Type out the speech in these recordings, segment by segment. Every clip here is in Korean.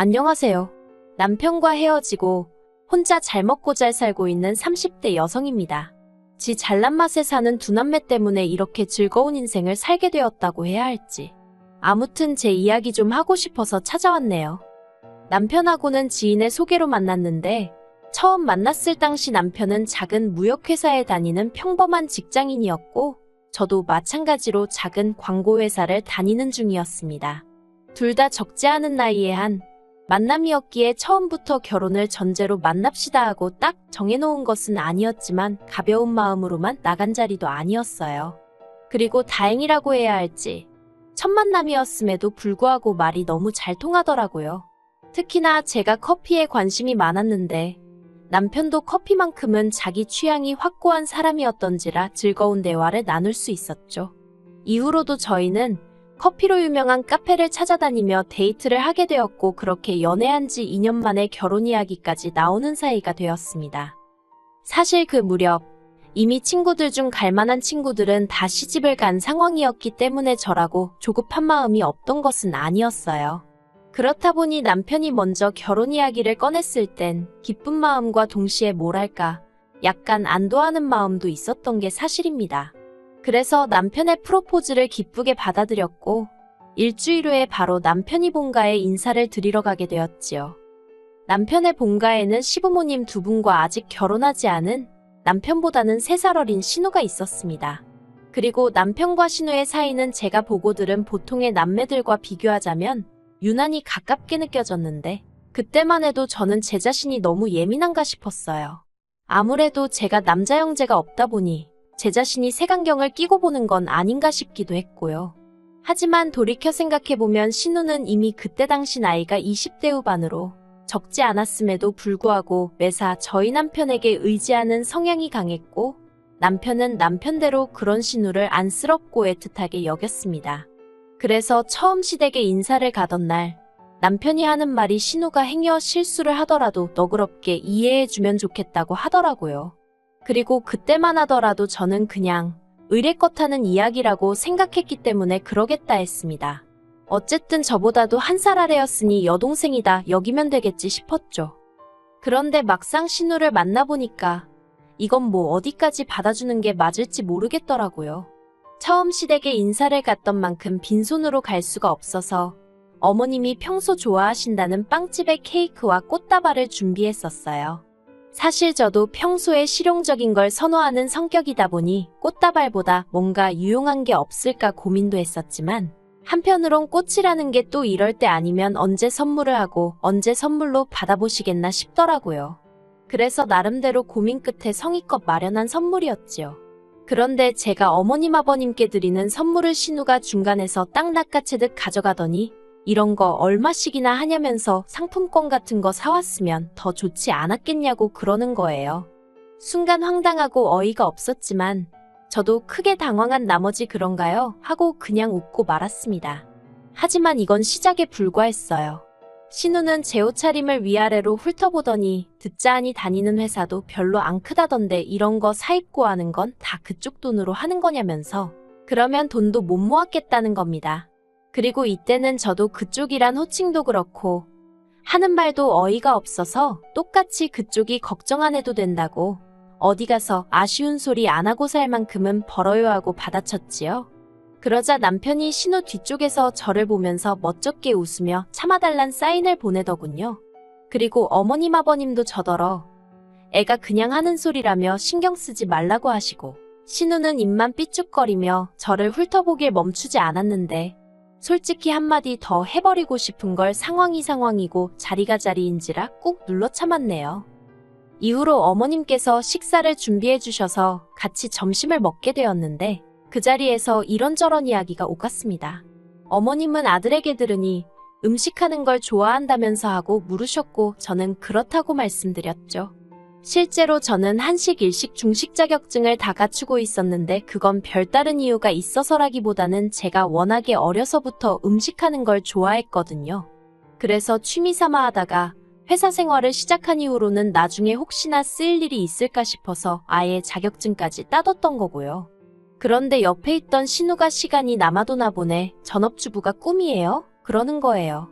안녕하세요. 남편과 헤어지고 혼자 잘 먹고 잘 살고 있는 30대 여성입니다. 지 잘난 맛에 사는 두 남매 때문에 이렇게 즐거운 인생을 살게 되었다고 해야 할지. 아무튼 제 이야기 좀 하고 싶어서 찾아왔네요. 남편하고는 지인의 소개로 만났는데 처음 만났을 당시 남편은 작은 무역회사에 다니는 평범한 직장인이었고 저도 마찬가지로 작은 광고회사를 다니는 중이었습니다. 둘 다 적지 않은 나이에 한 만남이었기에 처음부터 결혼을 전제로 만납시다 하고 딱 정해놓은 것은 아니었지만 가벼운 마음으로만 나간 자리도 아니었어요. 그리고 다행이라고 해야 할지 첫 만남이었음에도 불구하고 말이 너무 잘 통하더라고요. 특히나 제가 커피에 관심이 많았는데 남편도 커피만큼은 자기 취향이 확고한 사람이었던지라 즐거운 대화를 나눌 수 있었죠. 이후로도 저희는 커피로 유명한 카페를 찾아다니며 데이트를 하게 되었고 그렇게 연애한 지 2년 만에 결혼 이야기까지 나오는 사이가 되었습니다. 사실 그 무렵 이미 친구들 중 갈만한 친구들은 다 시집을 간 상황이었기 때문에 저라고 조급한 마음이 없던 것은 아니었어요. 그렇다 보니 남편이 먼저 결혼 이야기를 꺼냈을 땐 기쁜 마음과 동시에 뭐랄까 약간 안도하는 마음도 있었던 게 사실입니다. 그래서 남편의 프로포즈를 기쁘게 받아들였고 일주일 후에 바로 남편이 본가에 인사를 드리러 가게 되었지요. 남편의 본가에는 시부모님 두 분과 아직 결혼하지 않은 남편보다는 3살 어린 신우가 있었습니다. 그리고 남편과 신우의 사이는 제가 보고 들은 보통의 남매들과 비교하자면 유난히 가깝게 느껴졌는데 그때만 해도 저는 제 자신이 너무 예민한가 싶었어요. 아무래도 제가 남자 형제가 없다 보니 제 자신이 색안경을 끼고 보는 건 아닌가 싶기도 했고요. 하지만 돌이켜 생각해보면 신우는 이미 그때 당시 나이가 20대 후반으로 적지 않았음에도 불구하고 매사 저희 남편에게 의지하는 성향이 강했고 남편은 남편대로 그런 신우를 안쓰럽고 애틋하게 여겼습니다. 그래서 처음 시댁에 인사를 가던 날 남편이 하는 말이 신우가 행여 실수를 하더라도 너그럽게 이해해주면 좋겠다고 하더라고요. 그리고 그때만 하더라도 저는 그냥 의례껏 하는 이야기라고 생각했기 때문에 그러겠다 했습니다. 어쨌든 저보다도 1살 아래였으니 여동생이다 여기면 되겠지 싶었죠. 그런데 막상 신우를 만나보니까 이건 뭐 어디까지 받아주는 게 맞을지 모르겠더라고요. 처음 시댁에 인사를 갔던 만큼 빈손으로 갈 수가 없어서 어머님이 평소 좋아하신다는 빵집에 케이크와 꽃다발을 준비했었어요. 사실 저도 평소에 실용적인 걸 선호하는 성격이다 보니 꽃다발보다 뭔가 유용한 게 없을까 고민도 했었지만 한편으론 꽃이라는 게 또 이럴 때 아니면 언제 선물을 하고 언제 선물로 받아보시겠나 싶더라고요. 그래서 나름대로 고민 끝에 성의껏 마련한 선물이었지요. 그런데 제가 어머님 아버님께 드리는 선물을 신우가 중간에서 땅 낚아채듯 가져가더니 이런 거 얼마씩이나 하냐면서 상품권 같은 거 사왔으면 더 좋지 않았겠냐고 그러는 거예요. 순간 황당하고 어이가 없었지만 저도 크게 당황한 나머지 그런가요? 하고 그냥 웃고 말았습니다. 하지만 이건 시작에 불과했어요. 신우는 제 옷차림을 위아래로 훑어보더니 듣자하니 다니는 회사도 별로 안 크다던데 이런 거 사입고 하는 건 다 그쪽 돈으로 하는 거냐면서 그러면 돈도 못 모았겠다는 겁니다. 그리고 이때는 저도 그쪽이란 호칭도 그렇고 하는 말도 어이가 없어서 똑같이 그쪽이 걱정 안 해도 된다고 어디 가서 아쉬운 소리 안 하고 살 만큼은 벌어요 하고 받아쳤지요. 그러자 남편이 신우 뒤쪽에서 저를 보면서 멋쩍게 웃으며 참아달란 사인을 보내더군요. 그리고 어머님 아버님도 저더러 애가 그냥 하는 소리라며 신경 쓰지 말라고 하시고 신우는 입만 삐죽거리며 저를 훑어보길 멈추지 않았는데 솔직히 한마디 더 해버리고 싶은 걸 상황이고 자리가 자리인지라 꾹 눌러 참았네요. 이후로 어머님께서 식사를 준비해 주셔서 같이 점심을 먹게 되었는데 그 자리에서 이런저런 이야기가 오갔습니다. 어머님은 아들에게 들으니 음식하는 걸 좋아한다면서 하고 물으셨고 저는 그렇다고 말씀드렸죠. 실제로 저는 한식, 일식, 중식 자격증을 다 갖추고 있었는데 그건 별다른 이유가 있어서라기보다는 제가 워낙에 어려서부터 음식하는 걸 좋아했거든요. 그래서 취미 삼아 하다가 회사 생활을 시작한 이후로는 나중에 혹시나 쓰일 일이 있을까 싶어서 아예 자격증까지 따뒀던 거고요. 그런데 옆에 있던 신우가 시간이 남아도나 보네. 전업주부가 꿈이에요? 그러는 거예요.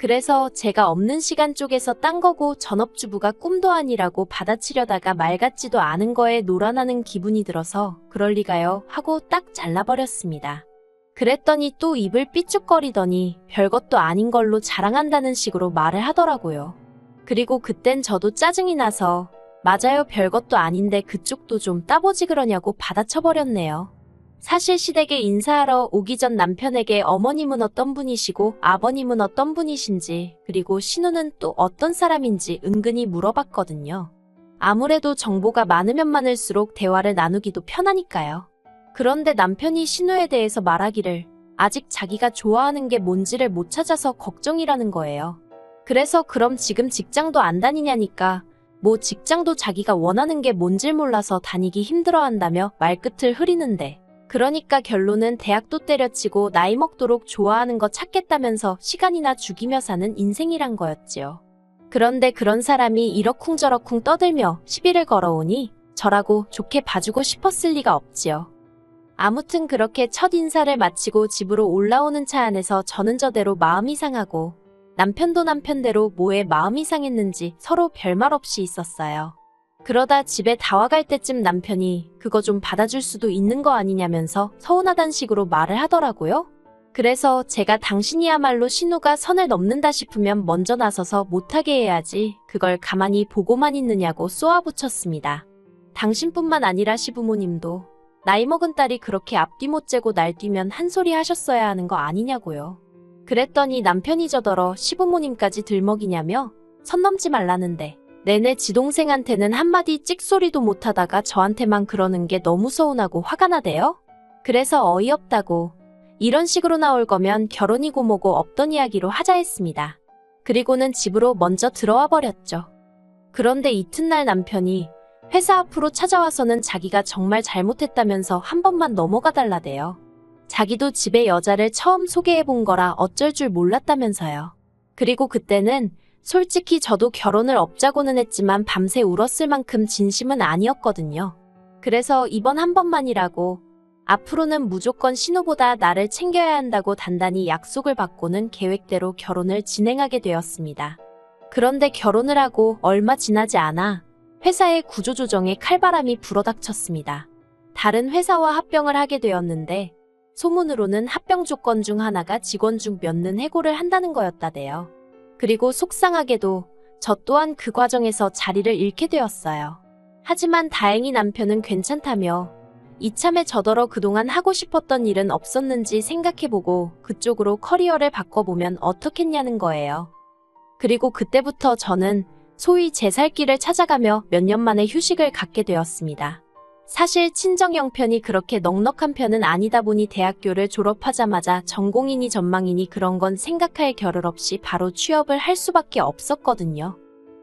그래서 제가 없는 시간 쪼개서 딴 거고 전업주부가 꿈도 아니라고 받아치려다가 말 같지도 않은 거에 놀아나는 기분이 들어서 그럴 리가요 하고 딱 잘라버렸습니다. 그랬더니 또 입을 삐죽거리더니 별것도 아닌 걸로 자랑한다는 식으로 말을 하더라고요. 그리고 그땐 저도 짜증이 나서 맞아요 별것도 아닌데 그쪽도 좀 따보지 그러냐고 받아쳐버렸네요. 사실 시댁에 인사하러 오기 전 남편에게 어머님은 어떤 분이시고 아버님은 어떤 분이신지 그리고 신우는 또 어떤 사람인지 은근히 물어봤거든요. 아무래도 정보가 많으면 많을수록 대화를 나누기도 편하니까요. 그런데 남편이 신우에 대해서 말하기를 아직 자기가 좋아하는 게 뭔지를 못 찾아서 걱정이라는 거예요. 그래서 그럼 지금 직장도 안 다니냐니까 뭐 직장도 자기가 원하는 게 뭔지 몰라서 다니기 힘들어한다며 말끝을 흐리는데 그러니까 결론은 대학도 때려치고 나이 먹도록 좋아하는 거 찾겠다면서 시간이나 죽이며 사는 인생이란 거였지요. 그런데 그런 사람이 이러쿵저러쿵 떠들며 시비를 걸어오니 저라고 좋게 봐주고 싶었을 리가 없지요. 아무튼 그렇게 첫 인사를 마치고 집으로 올라오는 차 안에서 저는 저대로 마음이 상하고 남편도 남편대로 뭐에 마음이 상했는지 서로 별말 없이 있었어요. 그러다 집에 다 와갈 때쯤 남편이 그거 좀 받아줄 수도 있는 거 아니냐면서 서운하단 식으로 말을 하더라고요. 그래서 제가 당신이야말로 신우가 선을 넘는다 싶으면 먼저 나서서 못하게 해야지 그걸 가만히 보고만 있느냐고 쏘아붙였습니다. 당신뿐만 아니라 시부모님도 나이 먹은 딸이 그렇게 앞뒤 못 재고 날뛰면 한 소리 하셨어야 하는 거 아니냐고요. 그랬더니 남편이 저더러 시부모님까지 들먹이냐며 선 넘지 말라는데 내내 지동생한테는 한마디 찍소리도 못하다가 저한테만 그러는 게 너무 서운하고 화가 나대요. 그래서 어이없다고 이런 식으로 나올 거면 결혼이고 뭐고 없던 이야기로 하자 했습니다. 그리고는 집으로 먼저 들어와 버렸죠. 그런데 이튿날 남편이 회사 앞으로 찾아와서는 자기가 정말 잘못했다면서 한 번만 넘어가 달라대요. 자기도 집에 여자를 처음 소개해본 거라 어쩔 줄 몰랐다면서요. 그리고 그때는 솔직히 저도 결혼을 업자고는 했지만 밤새 울었을 만큼 진심은 아니었거든요. 그래서 이번 한 번만이라고 앞으로는 무조건 신우보다 나를 챙겨야 한다고 단단히 약속을 받고는 계획대로 결혼을 진행하게 되었습니다. 그런데 결혼을 하고 얼마 지나지 않아 회사의 구조조정에 칼바람이 불어닥쳤습니다. 다른 회사와 합병을 하게 되었는데 소문으로는 합병 조건 중 하나가 직원 중 몇 는 해고를 한다는 거였다대요. 그리고 속상하게도 저 또한 그 과정에서 자리를 잃게 되었어요. 하지만 다행히 남편은 괜찮다며 이참에 저더러 그동안 하고 싶었던 일은 없었는지 생각해보고 그쪽으로 커리어를 바꿔보면 어떻겠냐는 거예요. 그리고 그때부터 저는 소위 제 살 길을 찾아가며 몇 년 만에 휴식을 갖게 되었습니다. 사실 친정 형편이 그렇게 넉넉한 편은 아니다 보니 대학교를 졸업하자마자 전공이니 전망이니 그런 건 생각할 겨를 없이 바로 취업을 할 수밖에 없었거든요.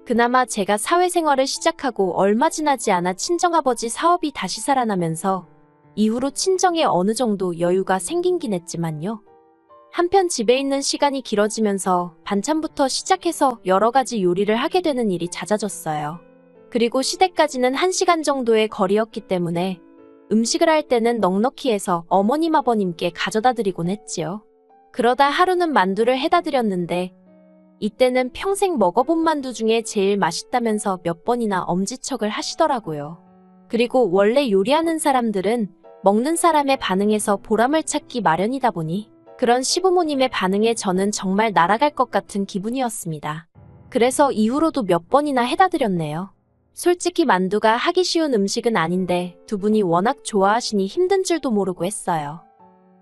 그나마 제가 사회생활을 시작하고 얼마 지나지 않아 친정아버지 사업이 다시 살아나면서 이후로 친정에 어느 정도 여유가 생긴긴 했지만요. 한편 집에 있는 시간이 길어지면서 반찬부터 시작해서 여러 가지 요리를 하게 되는 일이 잦아졌어요. 그리고 시댁까지는 1시간 정도의 거리였기 때문에 음식을 할 때는 넉넉히 해서 어머님 아버님께 가져다 드리곤 했지요. 그러다 하루는 만두를 해다 드렸는데 이때는 평생 먹어본 만두 중에 제일 맛있다면서 몇 번이나 엄지척을 하시더라고요. 그리고 원래 요리하는 사람들은 먹는 사람의 반응에서 보람을 찾기 마련이다 보니 그런 시부모님의 반응에 저는 정말 날아갈 것 같은 기분이었습니다. 그래서 이후로도 몇 번이나 해다 드렸네요. 솔직히 만두가 하기 쉬운 음식은 아닌데 두 분이 워낙 좋아하시니 힘든 줄도 모르고 했어요.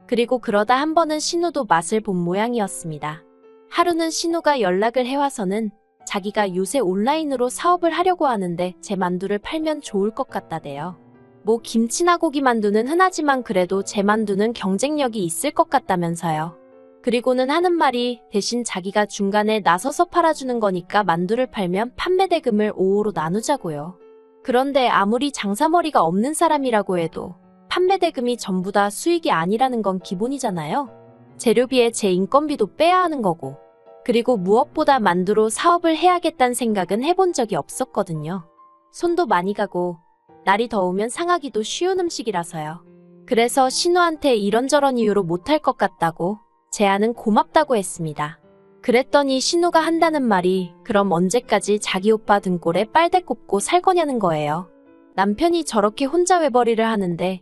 그리고 그러다 한 번은 신우도 맛을 본 모양이었습니다. 하루는 신우가 연락을 해와서는 자기가 요새 온라인으로 사업을 하려고 하는데 제 만두를 팔면 좋을 것 같다대요. 뭐 김치나 고기 만두는 흔하지만 그래도 제 만두는 경쟁력이 있을 것 같다면서요. 그리고는 하는 말이 대신 자기가 중간에 나서서 팔아주는 거니까 만두를 팔면 판매 대금을 5호로 나누자고요. 그런데 아무리 장사머리가 없는 사람이라고 해도 판매 대금이 전부 다 수익이 아니라는 건 기본이잖아요. 재료비에 제 인건비도 빼야 하는 거고. 그리고 무엇보다 만두로 사업을 해야겠다는 생각은 해본 적이 없었거든요. 손도 많이 가고 날이 더우면 상하기도 쉬운 음식이라서요. 그래서 신우한테 이런저런 이유로 못할 것 같다고 제안은 고맙다고 했습니다. 그랬더니 신우가 한다는 말이 그럼 언제까지 자기 오빠 등골에 빨대 꼽고 살 거냐는 거예요. 남편이 저렇게 혼자 외벌이를 하는데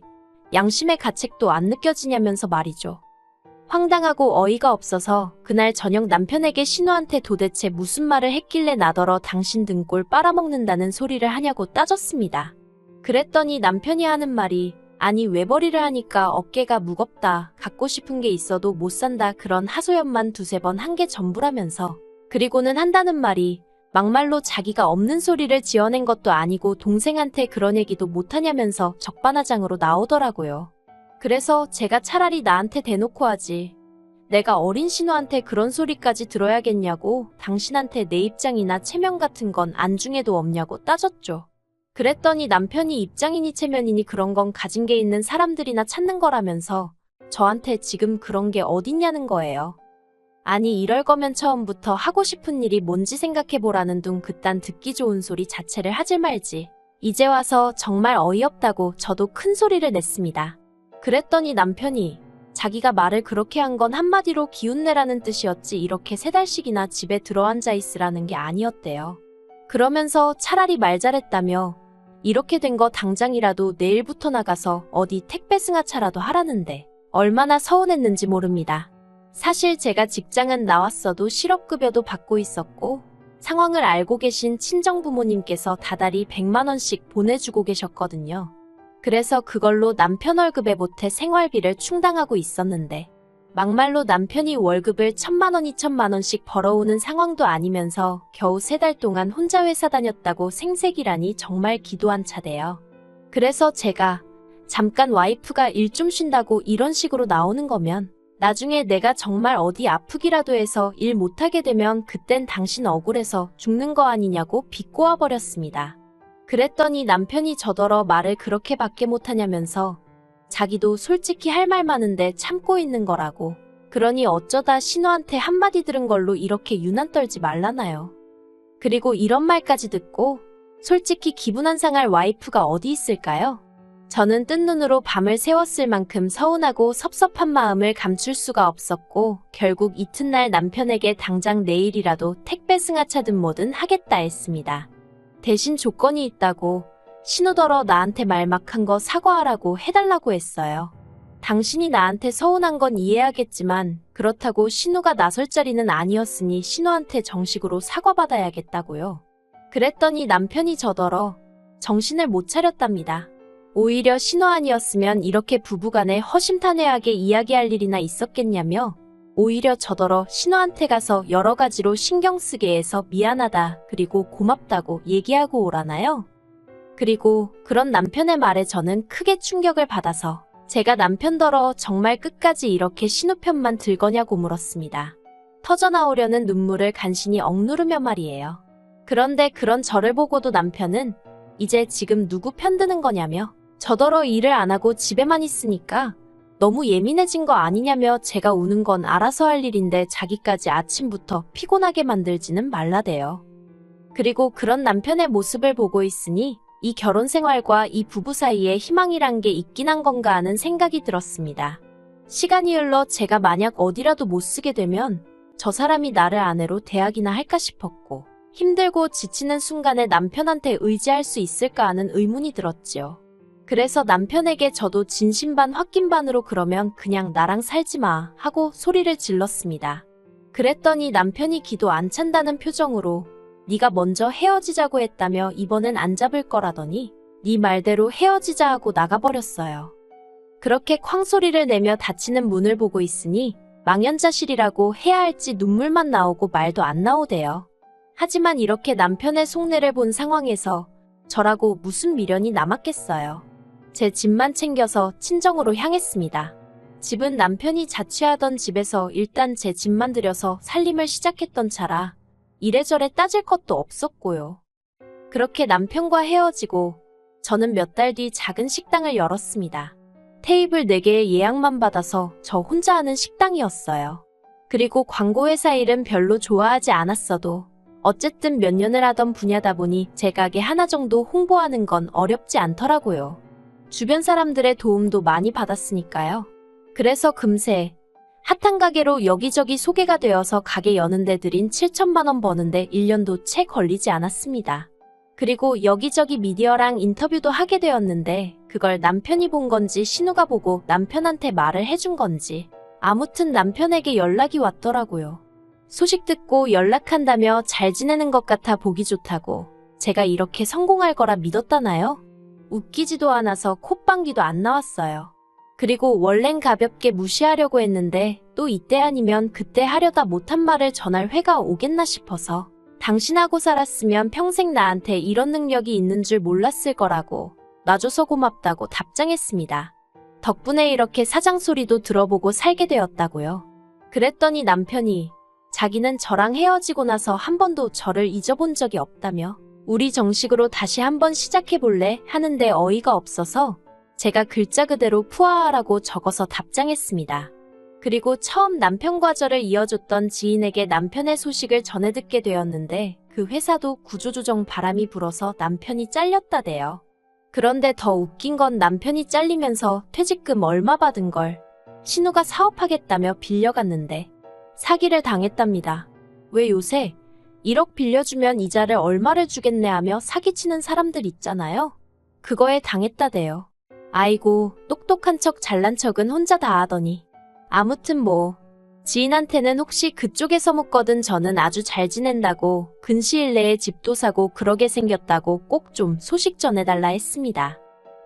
양심의 가책도 안 느껴지냐면서 말이죠. 황당하고 어이가 없어서 그날 저녁 남편에게 신우한테 도대체 무슨 말을 했길래 나더러 당신 등골 빨아먹는다는 소리를 하냐고 따졌습니다. 그랬더니 남편이 하는 말이 아니 외벌이를 하니까 어깨가 무겁다. 갖고 싶은 게 있어도 못 산다. 그런 하소연만 두세 번 한 게 전부라면서 그리고는 한다는 말이 막말로 자기가 없는 소리를 지어낸 것도 아니고 동생한테 그런 얘기도 못하냐면서 적반하장으로 나오더라고요. 그래서 제가 차라리 나한테 대놓고 하지. 내가 어린 신우한테 그런 소리까지 들어야겠냐고 당신한테 내 입장이나 체면 같은 건 안중에도 없냐고 따졌죠. 그랬더니 남편이 입장이니 체면이니 그런 건 가진 게 있는 사람들이나 찾는 거라면서 저한테 지금 그런 게 어딨냐는 거예요. 아니 이럴 거면 처음부터 하고 싶은 일이 뭔지 생각해보라는 둥 그딴 듣기 좋은 소리 자체를 하질 말지. 이제 와서 정말 어이없다고 저도 큰 소리를 냈습니다. 그랬더니 남편이 자기가 말을 그렇게 한 건 한마디로 기운내라는 뜻이었지 이렇게 3달씩이나 집에 들어앉아 있으라는 게 아니었대요. 그러면서 차라리 말 잘했다며 이렇게 된 거 당장이라도 내일부터 나가서 어디 택배 승하차라도 하라는데 얼마나 서운했는지 모릅니다. 사실 제가 직장은 나왔어도 실업급여도 받고 있었고 상황을 알고 계신 친정부모님께서 다달이 100만 원씩 보내주고 계셨거든요. 그래서 그걸로 남편 월급에 보태 생활비를 충당하고 있었는데 막말로 남편이 월급을 1,000만 원, 2,000만 원씩 벌어오는 상황도 아니면서 겨우 3달 동안 혼자 회사 다녔다고 생색이라니 정말 기도한 차대요. 그래서 제가 잠깐 와이프가 일 좀 쉰다고 이런 식으로 나오는 거면 나중에 내가 정말 어디 아프기라도 해서 일 못하게 되면 그땐 당신 억울해서 죽는 거 아니냐고 비꼬아 버렸습니다. 그랬더니 남편이 저더러 말을 그렇게밖에 못하냐면서 자기도 솔직히 할 말 많은데 참고 있는 거라고. 그러니 어쩌다 신우한테 한마디 들은 걸로 이렇게 유난 떨지 말라나요. 그리고 이런 말까지 듣고 솔직히 기분 안 상할 와이프가 어디 있을까요? 저는 뜬 눈으로 밤을 새웠을 만큼 서운하고 섭섭한 마음을 감출 수가 없었고 결국 이튿날 남편에게 당장 내일이라도 택배 승하차든 뭐든 하겠다 했습니다. 대신 조건이 있다고 신우더러 나한테 말 막 한 거 사과하라고 해달라고 했어요. 당신이 나한테 서운한 건 이해하겠지만 그렇다고 신우가 나설 자리는 아니었으니 신우한테 정식으로 사과받아야겠다고요. 그랬더니 남편이 저더러 정신을 못 차렸답니다. 오히려 신우 아니었으면 이렇게 부부간에 허심탄회하게 이야기할 일이나 있었겠냐며 오히려 저더러 신우한테 가서 여러 가지로 신경 쓰게 해서 미안하다 그리고 고맙다고 얘기하고 오라나요? 그리고 그런 남편의 말에 저는 크게 충격을 받아서 제가 남편더러 정말 끝까지 이렇게 신우 편만 들 거냐고 물었습니다. 터져나오려는 눈물을 간신히 억누르며 말이에요. 그런데 그런 저를 보고도 남편은 이제 지금 누구 편드는 거냐며 저더러 일을 안 하고 집에만 있으니까 너무 예민해진 거 아니냐며 제가 우는 건 알아서 할 일인데 자기까지 아침부터 피곤하게 만들지는 말라대요. 그리고 그런 남편의 모습을 보고 있으니 이 결혼 생활과 이 부부 사이에 희망이란 게 있긴 한 건가 하는 생각이 들었습니다. 시간이 흘러 제가 만약 어디라도 못 쓰게 되면 저 사람이 나를 아내로 대하기나 할까 싶었고 힘들고 지치는 순간에 남편한테 의지할 수 있을까 하는 의문이 들었지요. 그래서 남편에게 저도 진심 반 홧김 반으로 그러면 그냥 나랑 살지 마 하고 소리를 질렀습니다. 그랬더니 남편이 기도 안 찬다는 표정으로 네가 먼저 헤어지자고 했다며 이번엔 안 잡을 거라더니 네 말대로 헤어지자 하고 나가버렸어요. 그렇게 쾅소리를 내며 닫히는 문을 보고 있으니 망연자실이라고 해야 할지 눈물만 나오고 말도 안 나오대요. 하지만 이렇게 남편의 속내를 본 상황에서 저라고 무슨 미련이 남았겠어요. 제 집만 챙겨서 친정으로 향했습니다. 집은 남편이 자취하던 집에서 일단 제 집만 들여서 살림을 시작했던 차라 이래저래 따질 것도 없었고요. 그렇게 남편과 헤어지고 저는 몇 달 뒤 작은 식당을 열었습니다. 테이블 4개의 예약만 받아서 저 혼자 하는 식당이었어요. 그리고 광고회사 일은 별로 좋아하지 않았어도 어쨌든 몇 년을 하던 분야다 보니 제 가게 하나 정도 홍보하는 건 어렵지 않더라고요. 주변 사람들의 도움도 많이 받았으니까요. 그래서 금세 핫한 가게로 여기저기 소개가 되어서 가게 여는데 들인 7천만 원 버는데 1년도 채 걸리지 않았습니다. 그리고 여기저기 미디어랑 인터뷰도 하게 되었는데 그걸 남편이 본 건지 신우가 보고 남편한테 말을 해준 건지 아무튼 남편에게 연락이 왔더라고요. 소식 듣고 연락한다며 잘 지내는 것 같아 보기 좋다고. 제가 이렇게 성공할 거라 믿었다나요? 웃기지도 않아서 콧방귀도 안 나왔어요. 그리고 원래는 가볍게 무시하려고 했는데 또 이때 아니면 그때 하려다 못한 말을 전할 회가 오겠나 싶어서 당신하고 살았으면 평생 나한테 이런 능력이 있는 줄 몰랐을 거라고 놔줘서 고맙다고 답장했습니다. 덕분에 이렇게 사장 소리도 들어보고 살게 되었다고요. 그랬더니 남편이 자기는 저랑 헤어지고 나서 한 번도 저를 잊어본 적이 없다며 우리 정식으로 다시 한번 시작해볼래 하는데 어이가 없어서 제가 글자 그대로 푸아하라고 적어서 답장했습니다. 그리고 처음 남편 과절을 이어줬던 지인에게 남편의 소식을 전해 듣게 되었는데 그 회사도 구조조정 바람이 불어서 남편이 잘렸다대요. 그런데 더 웃긴 건 남편이 잘리면서 퇴직금 얼마 받은 걸 신우가 사업하겠다며 빌려갔는데 사기를 당했답니다. 왜 요새 1억 빌려주면 이자를 얼마를 주겠네 하며 사기치는 사람들 있잖아요. 그거에 당했다대요. 아이고 똑똑한 척 잘난 척은 혼자 다 하더니 아무튼 뭐 지인한테는 혹시 그쪽에서 묻거든 저는 아주 잘 지낸다고 근시일 내에 집도 사고 그러게 생겼다고 꼭 좀 소식 전해달라 했습니다.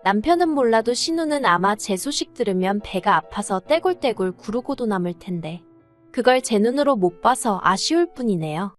남편은 몰라도 신우는 아마 제 소식 들으면 배가 아파서 떼굴떼굴 구르고도 남을 텐데 그걸 제 눈으로 못 봐서 아쉬울 뿐이네요.